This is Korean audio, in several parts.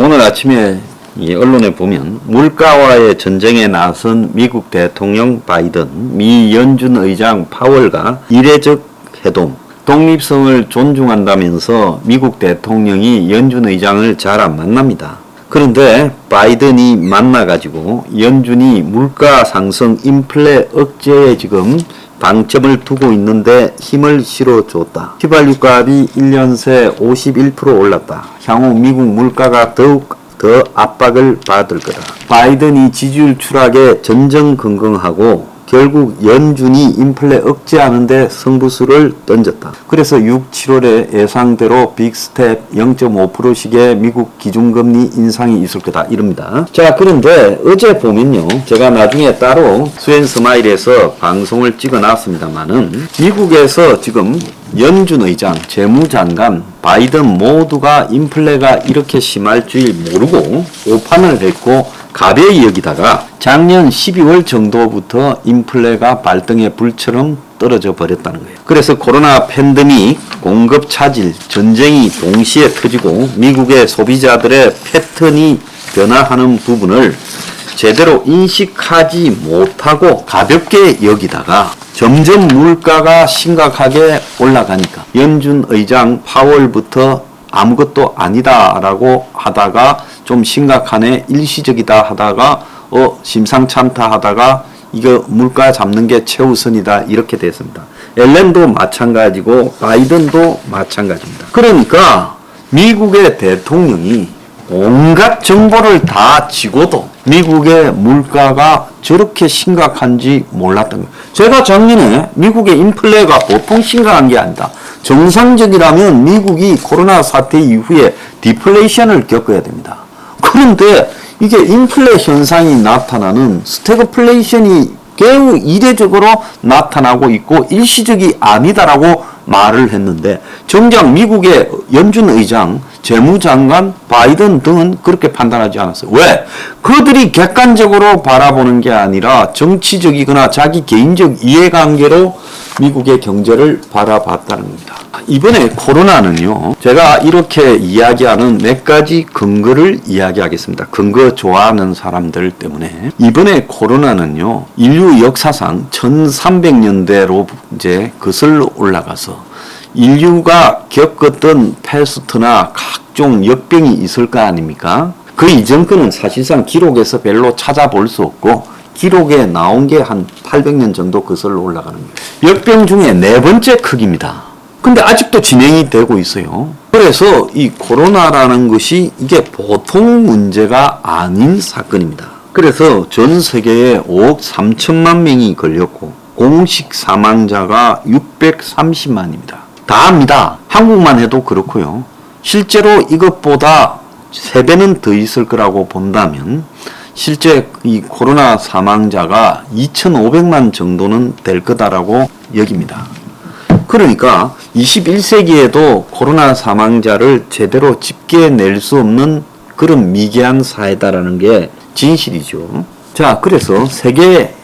오늘 아침에 이 언론에 보면 물가와의 전쟁에 나선 미국 대통령 바이든, 미 연준 의장 파월과 이례적 회동, 독립성을 존중한다면서 미국 대통령이 연준 의장을 잘 안 만납니다. 그런데 바이든이 만나가지고 연준이 물가 상승 인플레 억제에 지금 방점을 두고 있는데 힘을 실어줬다. 휘발유값이 1년 새 51% 올랐다. 향후 미국 물가가 더욱 더 압박을 받을 거다. 바이든이 지지율 추락에 전전긍긍하고 결국 연준이 인플레 억제하는데 승부수를 던졌다. 그래서 6, 7월에 예상대로 빅스텝 0.5%씩의 미국 기준금리 인상이 있을 거다 이럽니다. 자, 그런데 어제 보면요, 제가 나중에 따로 수앤스마일에서 방송을 찍어 놨습니다만은 미국에서 지금 연준 의장, 재무장관, 바이든 모두가 인플레가 이렇게 심할 줄 모르고 오판을 했고 가벼이 여기다가 작년 12월 정도부터 인플레가 발등에 불처럼 떨어져 버렸다는 거예요. 그래서 코로나 팬데믹, 공급 차질, 전쟁이 동시에 터지고 미국의 소비자들의 패턴이 변화하는 부분을 제대로 인식하지 못하고 가볍게 여기다가 점점 물가가 심각하게 올라가니까 연준 의장 파월부터 아무것도 아니다라고 하다가 좀 심각하네, 일시적이다 하다가 심상찮다 하다가 이거 물가 잡는 게 최우선이다 이렇게 됐습니다. 앨런도 마찬가지고 바이든도 마찬가지입니다. 그러니까 미국의 대통령이 온갖 정보를 다 지고도 미국의 물가가 저렇게 심각한지 몰랐던 거예요. 제가 작년에 미국의 인플레가 보통 심각한 게 아니다. 정상적이라면 미국이 코로나 사태 이후에 디플레이션을 겪어야 됩니다. 그런데 이게 인플레 현상이 나타나는 스태그플레이션이 매우 이례적으로 나타나고 있고 일시적이 아니다라고 말을 했는데 정작 미국의 연준 의장, 재무장관, 바이든 등은 그렇게 판단하지 않았어요. 왜? 그들이 객관적으로 바라보는 게 아니라 정치적이거나 자기 개인적 이해관계로 미국의 경제를 바라봤다는 겁니다. 이번에 코로나는요, 제가 이렇게 이야기하는 몇 가지 근거를 이야기하겠습니다. 근거 좋아하는 사람들 때문에. 이번에 코로나는요, 인류 역사상 1300년대로 이제 거슬러 올라가서 인류가 겪었던 패스트나 각종 역병이 있을 거 아닙니까? 그 이전 거는 사실상 기록에서 별로 찾아볼 수 없고 기록에 나온 게 한 800년 정도 거슬러 올라가는 거예요. 역병 중에 네 번째 크기입니다. 근데 아직도 진행이 되고 있어요. 그래서 이 코로나라는 것이 이게 보통 문제가 아닌 사건입니다. 그래서 전 세계에 5억 3천만 명이 걸렸고 공식 사망자가 630만입니다. 다 합니다. 한국만 해도 그렇고요. 실제로 이것보다 3배는 더 있을 거라고 본다면 실제 이 코로나 사망자가 2,500만 정도는 될 거다라고 여깁니다. 그러니까 21세기에도 코로나 사망자를 제대로 집계낼 수 없는 그런 미개한 사회다라는 게 진실이죠. 자, 그래서 세계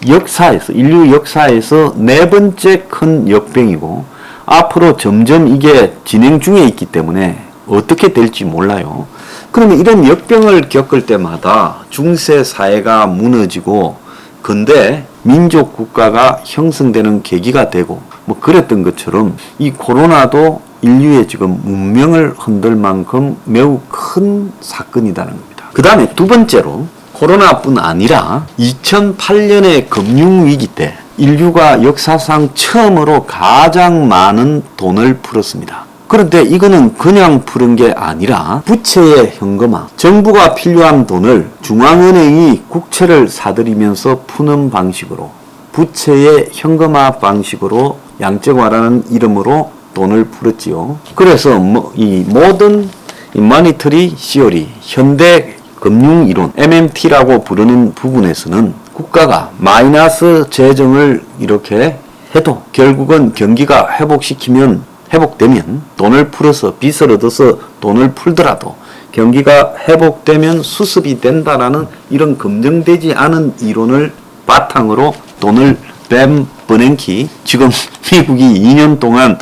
역사에서, 인류 역사에서 네 번째 큰 역병이고 앞으로 점점 이게 진행 중에 있기 때문에 어떻게 될지 몰라요. 그러면 이런 역병을 겪을 때마다 중세 사회가 무너지고 근대 민족 국가가 형성되는 계기가 되고 뭐 그랬던 것처럼 이 코로나도 인류의 지금 문명을 흔들 만큼 매우 큰 사건이라는 겁니다. 그 다음에 두 번째로 코로나뿐 아니라 2008년의 금융위기 때 인류가 역사상 처음으로 가장 많은 돈을 풀었습니다. 그런데 이거는 그냥 푸는 게 아니라 부채의 현금화, 정부가 필요한 돈을 중앙은행이 국채를 사들이면서 푸는 방식으로 부채의 현금화 방식으로 양적화라는 이름으로 돈을 풀었지요. 그래서 이 모든 머니터리 시어리, 현대 금융이론, MMT라고 부르는 부분에서는 국가가 마이너스 재정을 이렇게 해도 결국은 경기가 회복되면 돈을 풀어서 빚을 얻어서 돈을 풀더라도 경기가 회복되면 수습이 된다라는 이런 검증되지 않은 이론을 바탕으로 돈을 뺀 버냉키, 지금 미국이 2년 동안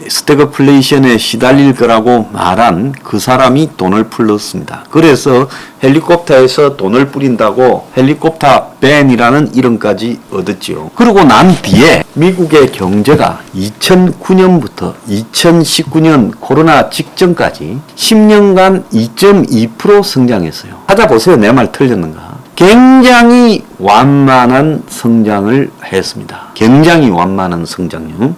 스태그플레이션에 시달릴 거라고 말한 그 사람이 돈을 풀었습니다. 그래서 헬리콥터에서 돈을 뿌린다고 헬리콥터 밴이라는 이름까지 얻었지요. 그러고 난 뒤에 미국의 경제가 2009년부터 2019년 코로나 직전까지 10년간 2.2% 성장했어요. 찾아보세요. 내 말 틀렸는가? 굉장히 완만한 성장을 했습니다. 굉장히 완만한 성장요.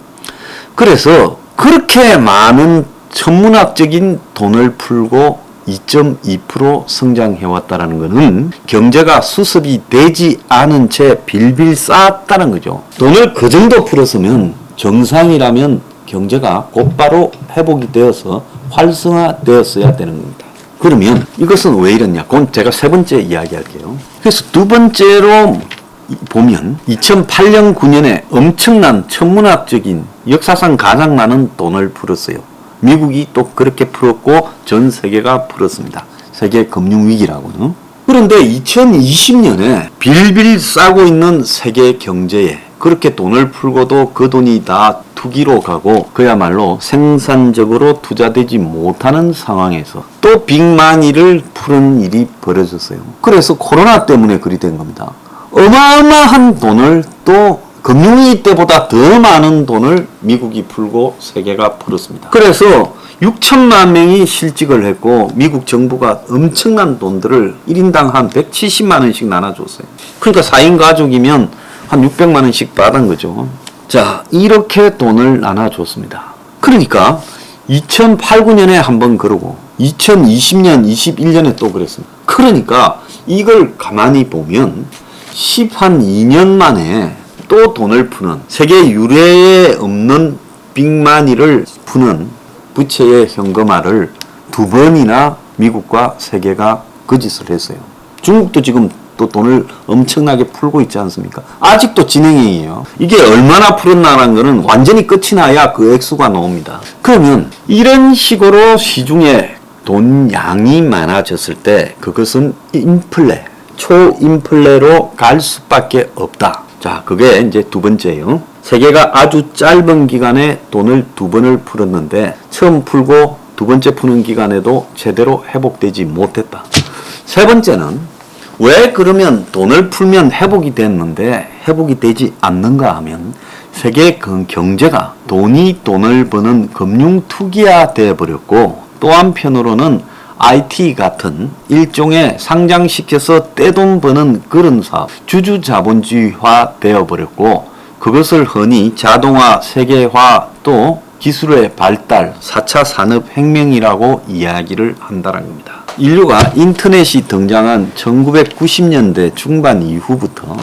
그래서 그렇게 많은 천문학적인 돈을 풀고 2.2% 성장해왔다는 것은 경제가 수습이 되지 않은 채 빌빌 쌓았다는 거죠. 돈을 그 정도 풀었으면 정상이라면 경제가 곧바로 회복이 되어서 활성화되었어야 되는 겁니다. 그러면 이것은 왜 이랬냐? 그건 제가 세 번째 이야기할게요. 그래서 두 번째로 보면 2008년 9년에 엄청난 천문학적인 역사상 가장 많은 돈을 풀었어요. 미국이 또 그렇게 풀었고 전 세계가 풀었습니다. 세계 금융위기라고요. 그런데 2020년에 빌빌 싸고 있는 세계 경제에 그렇게 돈을 풀고도 그 돈이 다 투기로 가고 그야말로 생산적으로 투자되지 못하는 상황에서 또 빅마니를 푸는 일이 벌어졌어요. 그래서 코로나 때문에 그리 된 겁니다. 어마어마한 돈을 또 금융위기 때보다 더 많은 돈을 미국이 풀고 세계가 풀었습니다. 그래서 6천만 명이 실직을 했고 미국 정부가 엄청난 돈들을 1인당 한 170만 원씩 나눠줬어요. 그러니까 4인 가족이면 한 600만 원씩 받은 거죠. 자, 이렇게 돈을 나눠줬습니다. 그러니까 2008, 9년에 한번 그러고 2020년, 21년에 또 그랬습니다. 그러니까 이걸 가만히 보면 12년 만에 또 돈을 푸는 세계 유례에 없는 빅마니를 푸는 부채의 현금화를 두 번이나 미국과 세계가 거짓을 했어요. 중국도 지금 또 돈을 엄청나게 풀고 있지 않습니까? 아직도 진행형이에요. 이게 얼마나 풀었나라는 거는 완전히 끝이 나야 그 액수가 나옵니다. 그러면 이런 식으로 시중에 돈 양이 많아졌을 때 그것은 인플레, 초인플레로 갈 수밖에 없다. 자, 그게 이제 두 번째예요. 세계가 아주 짧은 기간에 돈을 두 번을 풀었는데 처음 풀고 두 번째 푸는 기간에도 제대로 회복되지 못했다. 세 번째는 왜 그러면 돈을 풀면 회복이 됐는데 회복이 되지 않는가 하면 세계 경제가 돈이 돈을 버는 금융 투기화 되어버렸고 또 한편으로는 IT 같은 일종의 상장시켜서 떼돈 버는 그런 사업, 주주자본주의화 되어버렸고 그것을 흔히 자동화, 세계화 또 기술의 발달, 4차 산업혁명이라고 이야기를 한다는 겁니다. 인류가 인터넷이 등장한 1990년대 중반 이후부터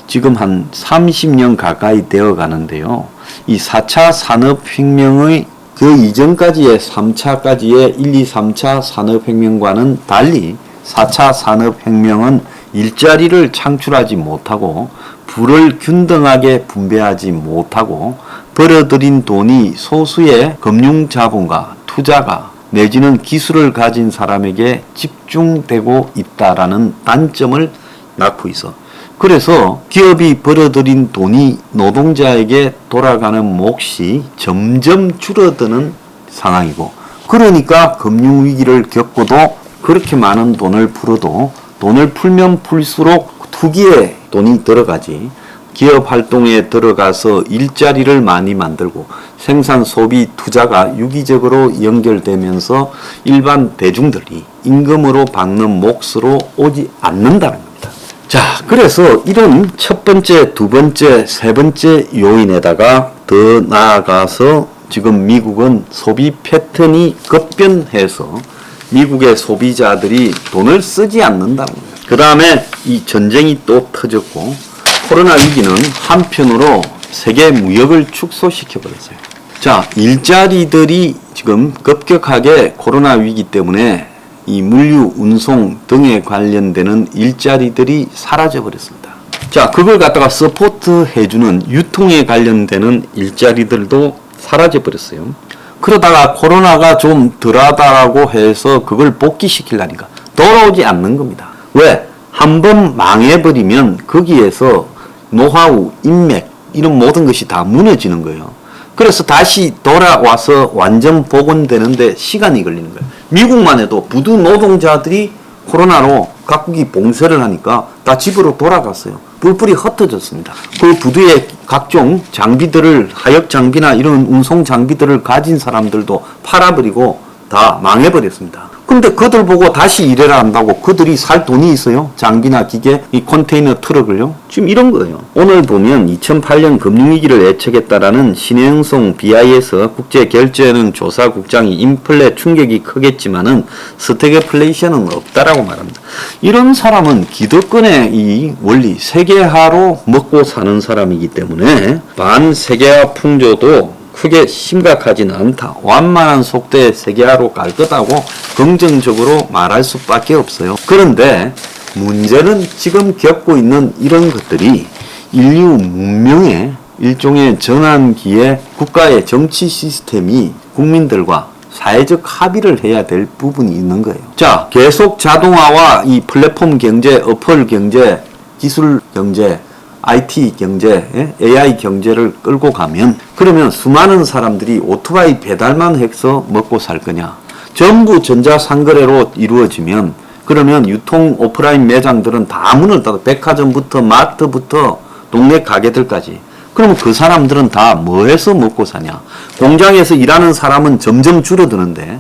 지금 한 30년 가까이 되어 가는데요. 이 4차 산업혁명의 그 이전까지의 3차까지의 1, 2, 3차 산업혁명과는 달리 4차 산업혁명은 일자리를 창출하지 못하고 부를 균등하게 분배하지 못하고 벌어들인 돈이 소수의 금융자본과 투자가 내지는 기술을 가진 사람에게 집중되고 있다라는 단점을 낳고 있어. 그래서 기업이 벌어들인 돈이 노동자에게 돌아가는 몫이 점점 줄어드는 상황이고 그러니까 금융위기를 겪고도 그렇게 많은 돈을 풀어도 돈을 풀면 풀수록 투기에 돈이 들어가지 기업 활동에 들어가서 일자리를 많이 만들고 생산, 소비, 투자가 유기적으로 연결되면서 일반 대중들이 임금으로 받는 몫으로 오지 않는다는 겁니다. 자, 그래서 이런 첫 번째, 두 번째, 세 번째 요인에다가 더 나아가서 지금 미국은 소비 패턴이 급변해서 미국의 소비자들이 돈을 쓰지 않는다는 거예요. 그 다음에 이 전쟁이 또 터졌고 코로나 위기는 한편으로 세계 무역을 축소시켜 버렸어요. 자, 일자리들이 지금 급격하게 코로나 위기 때문에 이 물류, 운송 등에 관련되는 일자리들이 사라져 버렸습니다. 자, 그걸 갖다가 서포트 해주는 유통에 관련되는 일자리들도 사라져 버렸어요. 그러다가 코로나가 좀 덜하다라고 해서 그걸 복귀시키려니까 돌아오지 않는 겁니다. 왜? 한번 망해버리면 거기에서 노하우, 인맥 이런 모든 것이 다 무너지는 거예요. 그래서 다시 돌아와서 완전 복원되는데 시간이 걸리는 거예요. 미국만 해도 부두 노동자들이 코로나로 각국이 봉쇄를 하니까 다 집으로 돌아갔어요. 뿔뿔이 흩어졌습니다. 그 부두의 각종 장비들을, 하역 장비나 이런 운송 장비들을 가진 사람들도 팔아버리고 다 망해버렸습니다. 근데 그들 보고 다시 일해라 한다고 그들이 살 돈이 있어요? 장비나 기계, 이 컨테이너 트럭을요? 지금 이런 거예요. 오늘 보면 2008년 금융위기를 예측했다라는 신혜영송 BIS 국제결제은행 조사국장이 인플레 충격이 크겠지만은 스태그플레이션은 없다라고 말합니다. 이런 사람은 기득권의 이 원리, 세계화로 먹고 사는 사람이기 때문에 반세계화 풍조도 크게 심각하지는 않다. 완만한 속도의 세계화로 갈 거다고 긍정적으로 말할 수밖에 없어요. 그런데 문제는 지금 겪고 있는 이런 것들이 인류 문명의 일종의 전환기에 국가의 정치 시스템이 국민들과 사회적 합의를 해야 될 부분이 있는 거예요. 자, 계속 자동화와 이 플랫폼 경제, 어플 경제, 기술 경제, IT 경제, AI 경제를 끌고 가면 그러면 수많은 사람들이 오토바이 배달만 해서 먹고 살 거냐. 전부 전자상거래로 이루어지면 그러면 유통 오프라인 매장들은 다 문을 닫아. 백화점부터 마트부터 동네 가게들까지. 그러면 그 사람들은 다 뭐 해서 먹고 사냐. 공장에서 일하는 사람은 점점 줄어드는데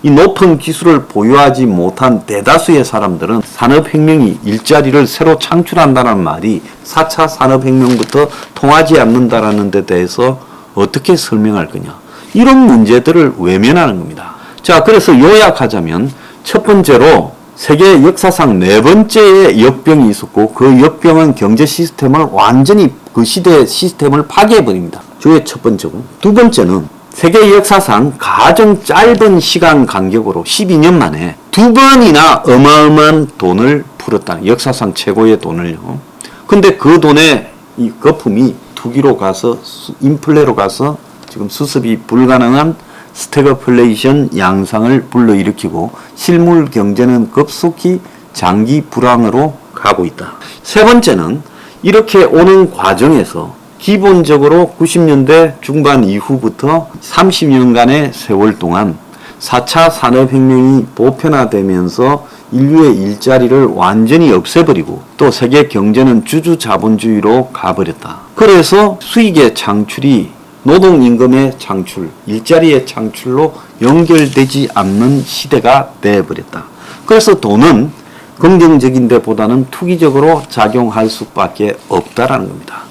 이 높은 기술을 보유하지 못한 대다수의 사람들은 산업혁명이 일자리를 새로 창출한다는 말이 4차 산업혁명부터 통하지 않는다라는 데 대해서 어떻게 설명할 거냐. 이런 문제들을 외면하는 겁니다. 자, 그래서 요약하자면 첫 번째로 세계 역사상 네 번째의 역병이 있었고 그 역병은 경제 시스템을 완전히 그 시대의 시스템을 파괴해버립니다. 그게 첫 번째고, 두 번째는 세계 역사상 가장 짧은 시간 간격으로 12년 만에 두 번이나 어마어마한 돈을 풀었다. 역사상 최고의 돈을요. 근데 그 돈의 이 거품이 투기로 가서 인플레로 가서 지금 수습이 불가능한 스태그플레이션 양상을 불러일으키고 실물 경제는 급속히 장기 불황으로 가고 있다. 세 번째는 이렇게 오는 과정에서 기본적으로 90년대 중반 이후부터 30년간의 세월 동안 4차 산업혁명이 보편화되면서 인류의 일자리를 완전히 없애버리고 또 세계 경제는 주주자본주의로 가버렸다. 그래서 수익의 창출이 노동임금의 창출, 일자리의 창출로 연결되지 않는 시대가 되어버렸다. 그래서 돈은 긍정적인 데보다는 투기적으로 작용할 수밖에 없다라는 겁니다.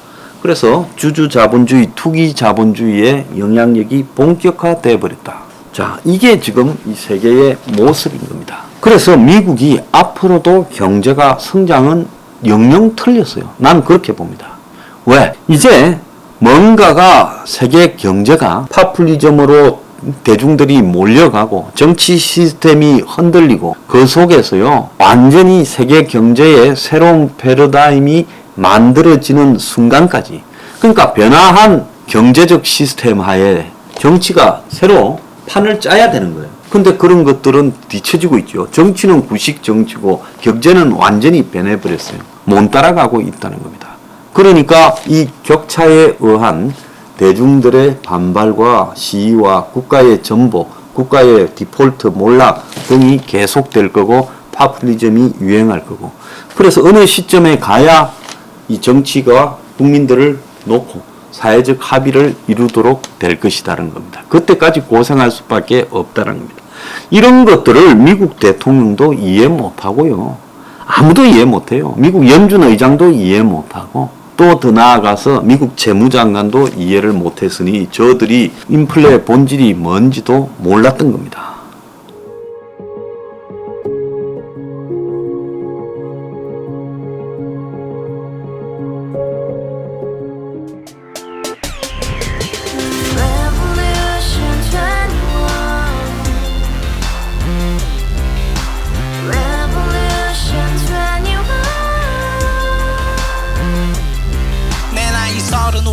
그래서 주주자본주의, 투기자본주의의 영향력이 본격화되어 버렸다. 자, 이게 지금 이 세계의 모습인 겁니다. 그래서 미국이 앞으로도 경제가 성장은 영영 틀렸어요. 난 그렇게 봅니다. 왜? 이제 뭔가가 세계 경제가 파퓰리즘으로 대중들이 몰려가고 정치 시스템이 흔들리고 그 속에서요 완전히 세계 경제의 새로운 패러다임이 만들어지는 순간까지, 그러니까 변화한 경제적 시스템 하에 정치가 새로 판을 짜야 되는 거예요. 근데 그런 것들은 뒤처지고 있죠. 정치는 구식 정치고 경제는 완전히 변해버렸어요. 못 따라가고 있다는 겁니다. 그러니까 이 격차에 의한 대중들의 반발과 시위와 국가의 전복, 국가의 디폴트 몰락 등이 계속될 거고 파퓰리즘이 유행할 거고, 그래서 어느 시점에 가야 이 정치가 국민들을 놓고 사회적 합의를 이루도록 될 것이다라는 겁니다. 그때까지 고생할 수밖에 없다는 겁니다. 이런 것들을 미국 대통령도 이해 못하고요. 아무도 이해 못해요. 미국 연준 의장도 이해 못하고 또 더 나아가서 미국 재무장관도 이해를 못했으니 저들이 인플레 본질이 뭔지도 몰랐던 겁니다.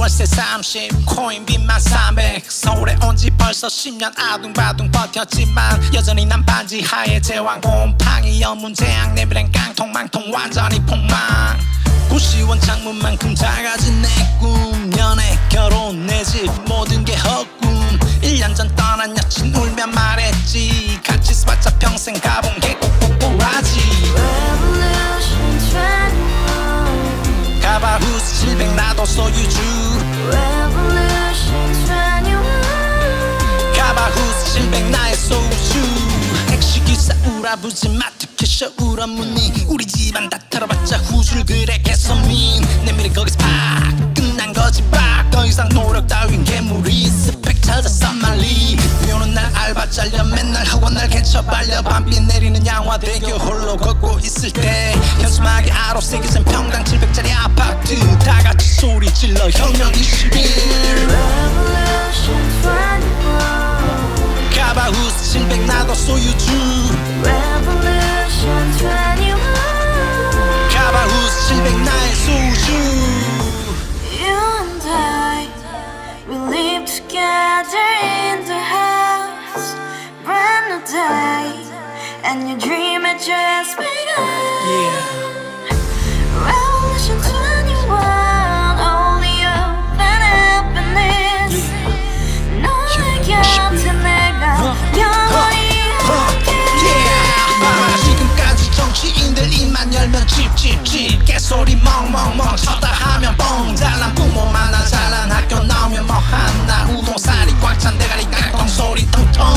월세 30 코인 빚만 300 서울에 온 지 벌써 10년 아둥바둥 버텼지만 여전히 난 반지 하에 제왕 곰팡이 연문제약 내비랑 깡통망통 완전히 폭망 90원 창문만큼 작아진 내 꿈 연애 결혼 내 집 모든 게 헛꿈 1년 전 떠난 여친 울며 말했지 같이 써봤자 평생 가본 게 꼭꼭꼭하지 Revolution 21 가바후스 700 나도 소유주 Revolution 21 가바후스 700 나의 소주 택시기사 우라부지 마트캐셔 울어무니 우리 집안 다 털어봤자 후줄 그래 개선민 내 미래 거기서 팍 끝난 거지 팍더 이상 노력 따윈 괴물이 스펙 찾아서 말리 비오는 날 알바 잘려 맨날 학원 날 개쳐 발려 밤비 내리는 양화대교 홀로 걷고 있을 때 현수막에 아로 새겨진 평당 700짜리 아파트 다 같이 소리 질러 혁명 21 Revolution 21 가바후스 700 나도 소유주 Revolution 21 가바후스 700 나의 소주 You and I, we live together in the house Brand new day, and your dream had just begun Yeah. Revolution 21, only open happiness 너의 곁에 내가 영원히 봐라 지금까지 정치인들 입만 열면 찝찝찝 개소리 멍멍멍 쳤다 하면 뻥 잘난 부모 만나 잘난 학교 나오면 뭐 하나 우동살이 꽉 찬 대가리 깡통 소리 텅텅